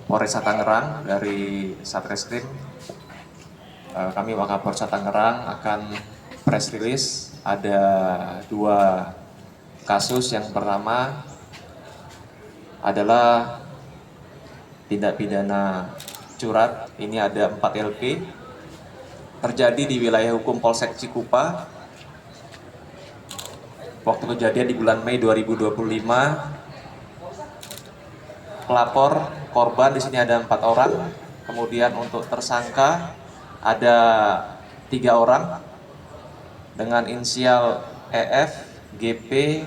Polresta Tangerang dari Satreskrim. Kami Wakapolresta Tangerang akan press release ada 2 kasus. Yang pertama adalah tindak pidana curat. Ini ada 4 LP terjadi di wilayah hukum Polsek Cikupa. Waktu kejadian di bulan Mei 2025. Pelapor korban di sini ada 4 orang. Kemudian untuk tersangka ada 3 orang dengan inisial EF, GP,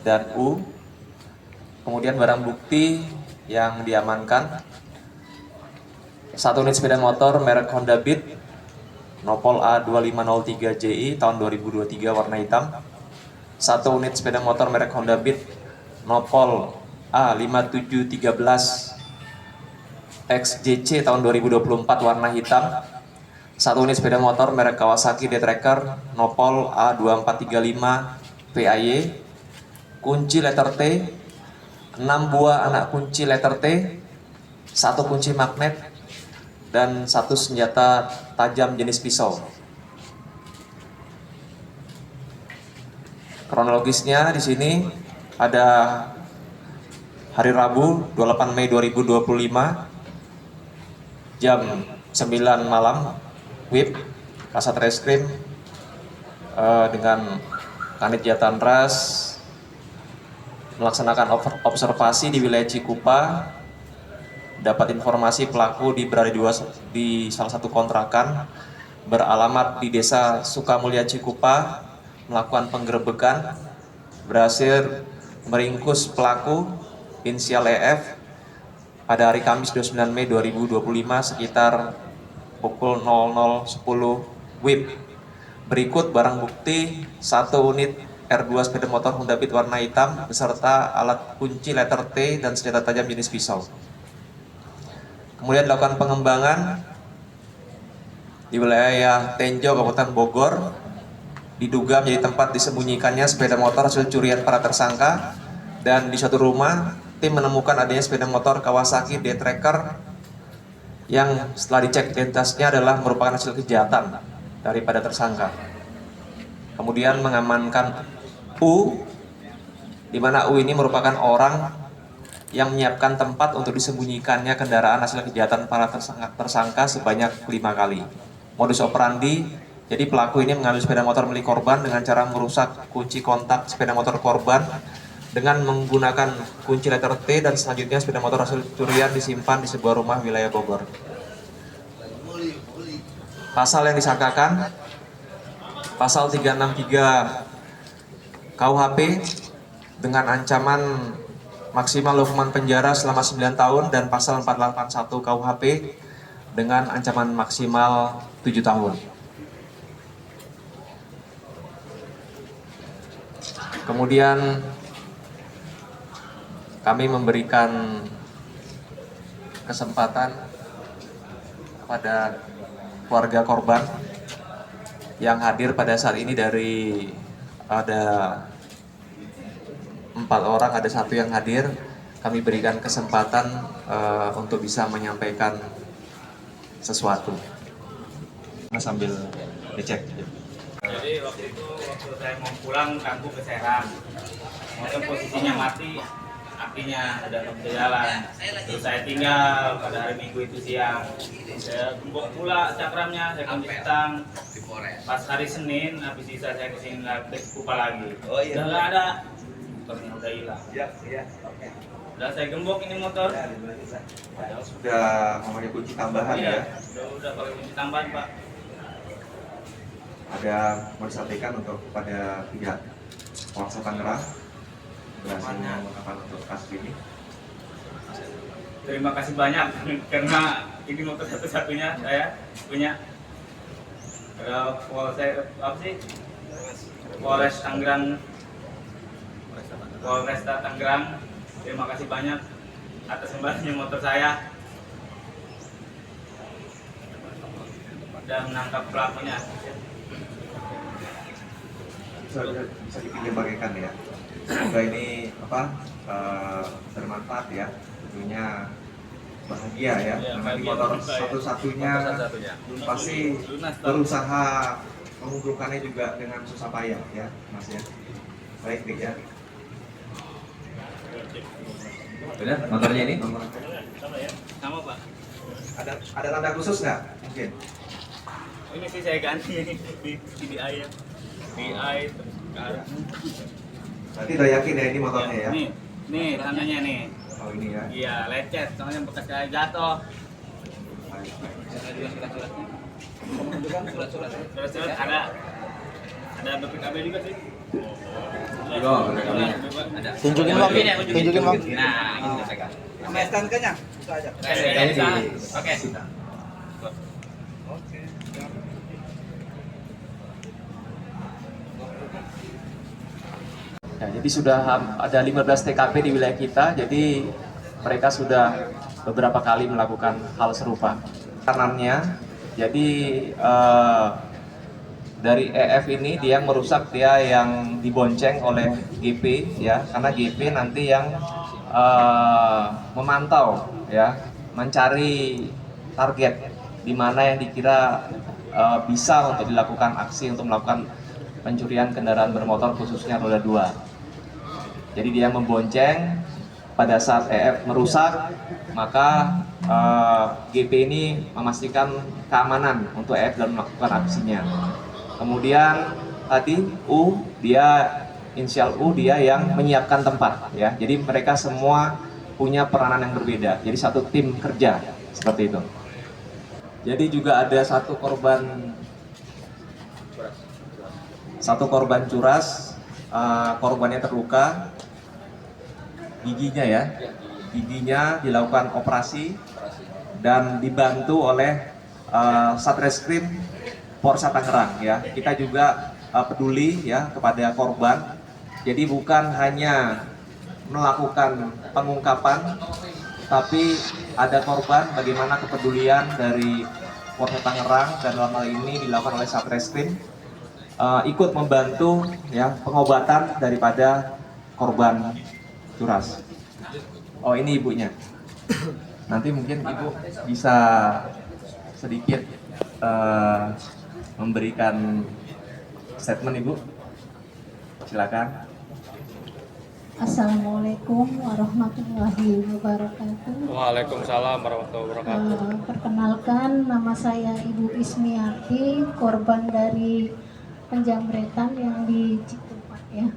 dan U. Kemudian barang bukti yang diamankan 1 unit sepeda motor merek Honda Beat Nopol A2503JI tahun 2023 warna hitam, 1 unit sepeda motor merek Honda Beat Nopol A5713 XJC tahun 2024 warna hitam, 1 unit sepeda motor merek Kawasaki D-Tracker Nopol A2435 PAY, kunci letter T, 6 buah anak kunci letter T, 1 kunci magnet, dan 1 senjata tajam jenis pisau. Kronologisnya di sini ada hari Rabu 28 Mei 2025 jam 9 malam, WIB Kasatreskrim dengan Kanit Jatanras melaksanakan observasi di wilayah Cikupa. Dapat informasi pelaku berada di salah satu kontrakan beralamat di Desa Sukamulya Cikupa, melakukan penggerebekan, berhasil meringkus pelaku inisial EF pada hari Kamis 29 Mei 2025 sekitar pukul 00.10 WIB. Berikut barang bukti 1 unit R2 sepeda motor Honda Beat warna hitam beserta alat kunci letter T dan senjata tajam jenis pisau. Kemudian dilakukan pengembangan di wilayah Tenjo, Kabupaten Bogor. Diduga menjadi tempat disembunyikannya sepeda motor hasil curian para tersangka, dan di suatu rumah tim menemukan adanya sepeda motor Kawasaki D-Tracker yang setelah dicek identitasnya adalah merupakan hasil kejahatan daripada tersangka. Kemudian mengamankan U, di mana U ini merupakan orang yang menyiapkan tempat untuk disembunyikannya kendaraan hasil kejahatan para tersangka sebanyak 5 kali. Modus operandi, jadi pelaku ini mengambil sepeda motor milik korban dengan cara merusak kunci kontak sepeda motor korban dengan menggunakan kunci letter T, dan selanjutnya sepeda motor hasil curian disimpan di sebuah rumah wilayah Bogor. Pasal yang disangkakan pasal 363 KUHP dengan ancaman maksimal hukuman penjara selama 9 tahun, dan pasal 481 KUHP dengan ancaman maksimal 7 tahun. Kemudian kami memberikan kesempatan kepada keluarga korban yang hadir pada saat ini. Dari ada 4 orang, ada 1 yang hadir. Kami berikan kesempatan untuk bisa menyampaikan sesuatu. Sambil dicek. Jadi waktu saya mau pulang kampung ke Serang, motor posisinya mati, apinya udah nggak bisa jalan. Terus saya tinggal pada hari Minggu itu siang. Saya gembok pula cakramnya, saya kunci stang. Pas hari Senin, habis sisa saya kesini lagi, Cikupa lagi. Udah nggak ada, motornya udah hilang. Udah saya gembok ini motor. Sudah memakai kunci tambahan ya? Udah pakai kunci tambahan, Pak. Ada mau disampaikan untuk kepada pihak Polsek Tangerang berhasil mengungkapkan untuk kasus ini? Terima kasih banyak karena ini motor satu-satunya saya punya. Polres Tangerang, Polresta Tangerang, terima kasih banyak atas kembalinya motor saya dan menangkap pelakunya. Bisa dipinjam bagaikan ya. Semoga ini bermanfaat ya. Tentunya bahagia ya, karena di motor satu-satunya pasti berusaha mengumpulkannya juga dengan susah payah ya, Mas ya. Baik Dik ya. Benar motornya ini? Sama Pak. Ada tanda khusus nggak? Mungkin. Oh, ini sih saya ganti di CDI ya. CDI terus ke arah. Berarti udah yakin ya ini motornya ya? Nih tandanya nih. Oh ini ya. Iya, lecet, soalnya bekas saya jatuh. Baik, baik. Surat-surat ada BPKB juga sih. Ada. Tunjukin Bang. Tunjukin Bang. Nah, ini udah pegang. Sama STNK-nya. Bisa aja. Oke. Ya, jadi sudah ada 15 TKP di wilayah kita, jadi mereka sudah beberapa kali melakukan hal serupa. Kanannya, jadi dari EF ini dia merusak, dia yang dibonceng oleh GP ya, karena GP nanti yang memantau ya, mencari target di mana yang dikira bisa untuk dilakukan aksi untuk melakukan pencurian kendaraan bermotor khususnya roda 2. Jadi dia membonceng, pada saat EF merusak, maka GP ini memastikan keamanan untuk EF dalam melakukan aksinya. Kemudian tadi U, dia inisial U, dia yang menyiapkan tempat ya. Jadi mereka semua punya peranan yang berbeda. Jadi satu tim kerja seperti itu. Jadi juga ada satu korban curas, korbannya terluka, giginya ya, giginya dilakukan operasi dan dibantu oleh Satreskrim Polres Tangerang ya. Kita juga peduli ya kepada korban. Jadi bukan hanya melakukan pengungkapan, tapi ada korban, bagaimana kepedulian dari Polres Tangerang dan dalam hal ini dilakukan oleh Satreskrim ikut membantu ya pengobatan daripada korban curas. Oh ini ibunya. Nanti mungkin ibu bisa sedikit memberikan statement ibu. Silakan. Assalamualaikum warahmatullahi wabarakatuh. Waalaikumsalam warahmatullahi wabarakatuh. Perkenalkan, nama saya Ibu Ismiati, korban dari penjamretan yang di Cikupa ya.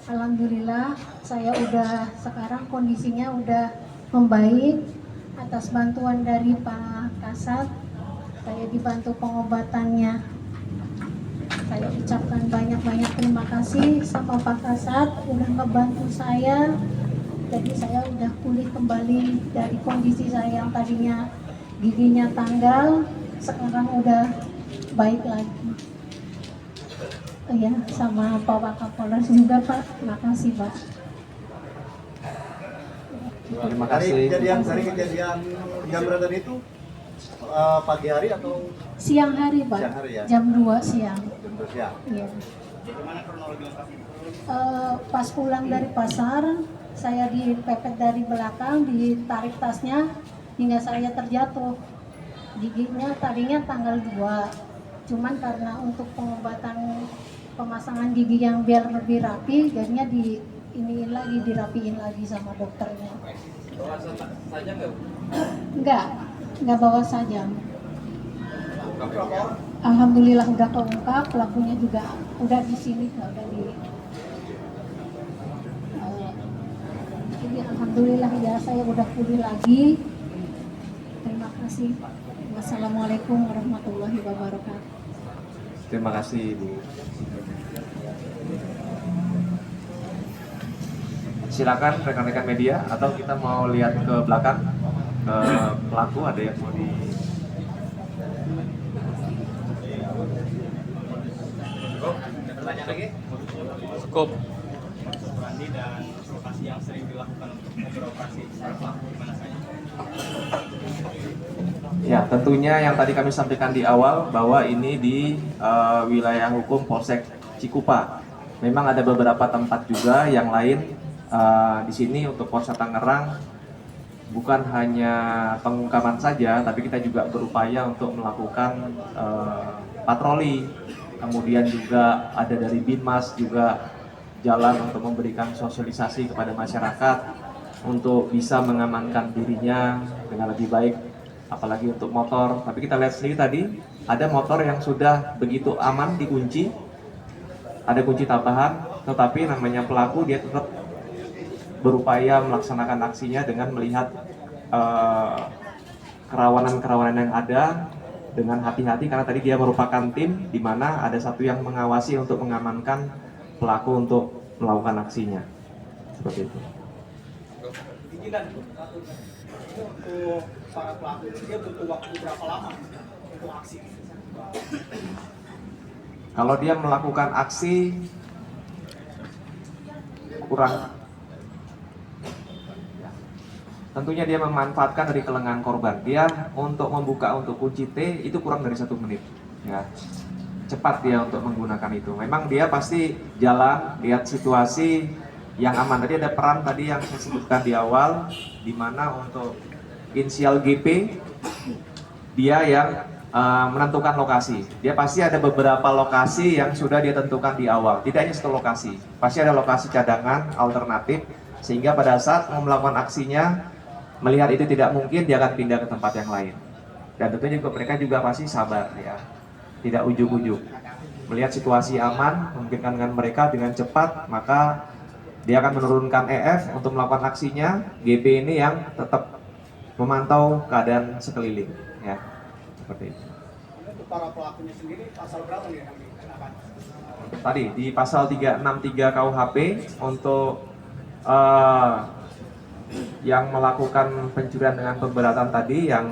Alhamdulillah saya udah sekarang kondisinya udah membaik atas bantuan dari Pak Kasat. Saya dibantu pengobatannya. Saya ucapkan banyak-banyak terima kasih sama Pak Kasat udah ngebantu saya. Jadi saya udah pulih kembali dari kondisi saya yang tadinya giginya tanggal, sekarang udah baik lagi. Ya, sama Pak Kapolres juga Pak. Terima kasih Pak. Terima kasih. Dari kejadian penjamretan itu pagi hari atau Siang hari Pak. Siang hari, ya? Jam 2 siang. jam 2 siang? Iya. Pas pulang dari pasar, saya dipepet dari belakang, ditarik tasnya hingga saya terjatuh. Giginya tadinya tanggal 2. Cuman karena untuk pengobatan pemasangan gigi yang biar lebih rapi, jadinya dirapiin lagi sama dokternya. Bawa saja Enggak bawa sajam. Alhamdulillah udah keungkap, pelakunya juga udah di sini, udah di. Jadi alhamdulillah ya saya udah pulih lagi. Terima kasih. Wassalamualaikum warahmatullahi wabarakatuh. Terima kasih Ibu. Silakan rekan-rekan media, atau kita mau lihat ke belakang ke pelaku, ada yang mau di. Cukup. Randi dan lokasi yang sering dilakukan untuk beroperasi pelaku di mana saja. Ya, tentunya yang tadi kami sampaikan di awal bahwa ini di wilayah hukum Polsek Cikupa. Memang ada beberapa tempat juga yang lain di sini untuk Polres Tangerang bukan hanya pengungkapan saja, tapi kita juga berupaya untuk melakukan patroli. Kemudian juga ada dari Binmas juga jalan untuk memberikan sosialisasi kepada masyarakat untuk bisa mengamankan dirinya dengan lebih baik, apalagi untuk motor. Tapi kita lihat sendiri tadi, ada motor yang sudah begitu aman dikunci, ada kunci tambahan, tetapi namanya pelaku dia tetap berupaya melaksanakan aksinya dengan melihat kerawanan-kerawanan yang ada dengan hati-hati, karena tadi dia merupakan tim di mana ada satu yang mengawasi untuk mengamankan pelaku untuk melakukan aksinya. Seperti itu. Untuk para pelaku dia butuh waktu berapa lama untuk aksi? Kalau dia melakukan aksi kurang, tentunya dia memanfaatkan dari kelengahan korban. Dia untuk membuka untuk kunci T itu kurang dari 1 menit. Ya, cepat dia untuk menggunakan itu. Memang dia pasti jalan, lihat situasi yang aman. Tadi ada peran tadi yang saya sebutkan di awal, di mana untuk inisial GP dia yang menentukan lokasi. Dia pasti ada beberapa lokasi yang sudah dia tentukan di awal. Tidak hanya satu lokasi, pasti ada lokasi cadangan alternatif, sehingga pada saat mau melakukan aksinya melihat itu tidak mungkin, dia akan pindah ke tempat yang lain. Dan tentunya juga mereka juga pasti sabar ya, tidak ujuk-ujuk. Melihat situasi aman, memungkinkan dengan mereka dengan cepat, maka dia akan menurunkan EF untuk melakukan aksinya. GP ini yang tetap memantau keadaan sekeliling ya, seperti itu. Untuk para pelakunya sendiri pasal berapa nih yang dikenakan? Tadi di pasal 363 KUHP untuk yang melakukan pencurian dengan pemberatan tadi, yang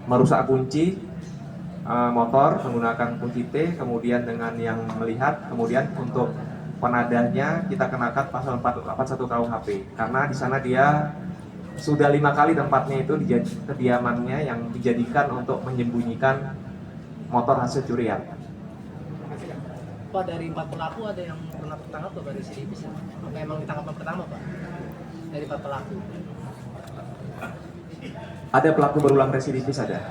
merusak kunci motor menggunakan kunci T, kemudian dengan yang melihat, kemudian untuk penadahnya kita kenakan pasal 441 KUHP karena di sana dia sudah 5 kali tempatnya itu kediamannya yang dijadikan untuk menyembunyikan motor hasil curian. Pak, dari 4 pelaku ada yang pernah tertangkap tuh dari residivis? Apa emang ditangkap yang pertama, Pak? Dari 4 pelaku? Ada pelaku berulang residivis, ada.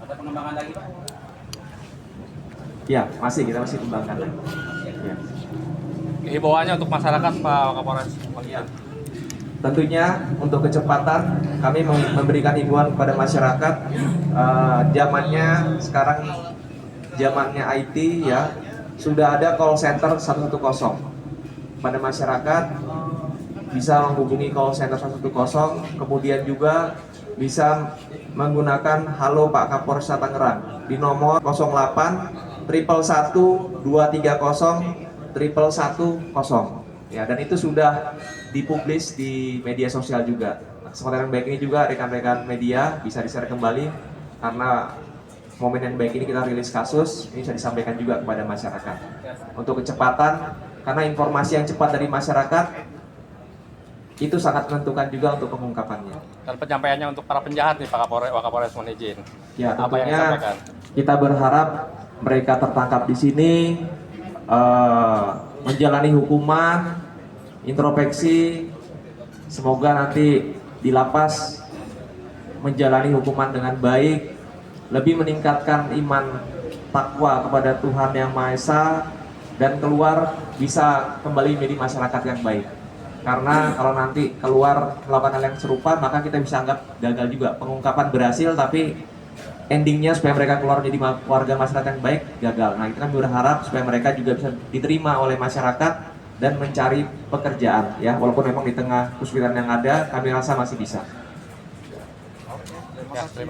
Ada pengembangan lagi, Pak? Ya, kita masih kembangkan. Ya. Himbauannya untuk masyarakat, Pak Kapolres. Ya. Tentunya untuk kecepatan kami memberikan himbauan kepada masyarakat. Zamannya sekarang zamannya IT ya, sudah ada call center 110 pada masyarakat, bisa menghubungi call center 110, kemudian juga bisa menggunakan Halo Pak Kapolresta Tangerang di nomor 08 111 230 1110 ya, dan itu sudah dipublis di media sosial juga. Kesempatan yang baik ini juga rekan-rekan media bisa di-share kembali, karena momen yang baik ini kita rilis kasus, ini bisa disampaikan juga kepada masyarakat. Untuk kecepatan, karena informasi yang cepat dari masyarakat itu sangat menentukan juga untuk pengungkapannya. Dan penyampaiannya untuk para penjahat nih Pak Kapolres mohon izin. Ya, Apa yang tentunya disampaikan? kita berharap mereka tertangkap di sini, menjalani hukuman, introspeksi, semoga nanti di lapas menjalani hukuman dengan baik, lebih meningkatkan iman takwa kepada Tuhan Yang Maha Esa, dan keluar bisa kembali menjadi masyarakat yang baik. Karena kalau nanti keluar melakukan hal yang serupa, maka kita bisa anggap gagal juga. Pengungkapan berhasil, tapi endingnya supaya mereka keluar menjadi warga masyarakat yang baik, gagal. Nah, kita kan berharap supaya mereka juga bisa diterima oleh masyarakat dan mencari pekerjaan ya, walaupun memang di tengah kesulitan yang ada, kami rasa masih bisa. Ya, terima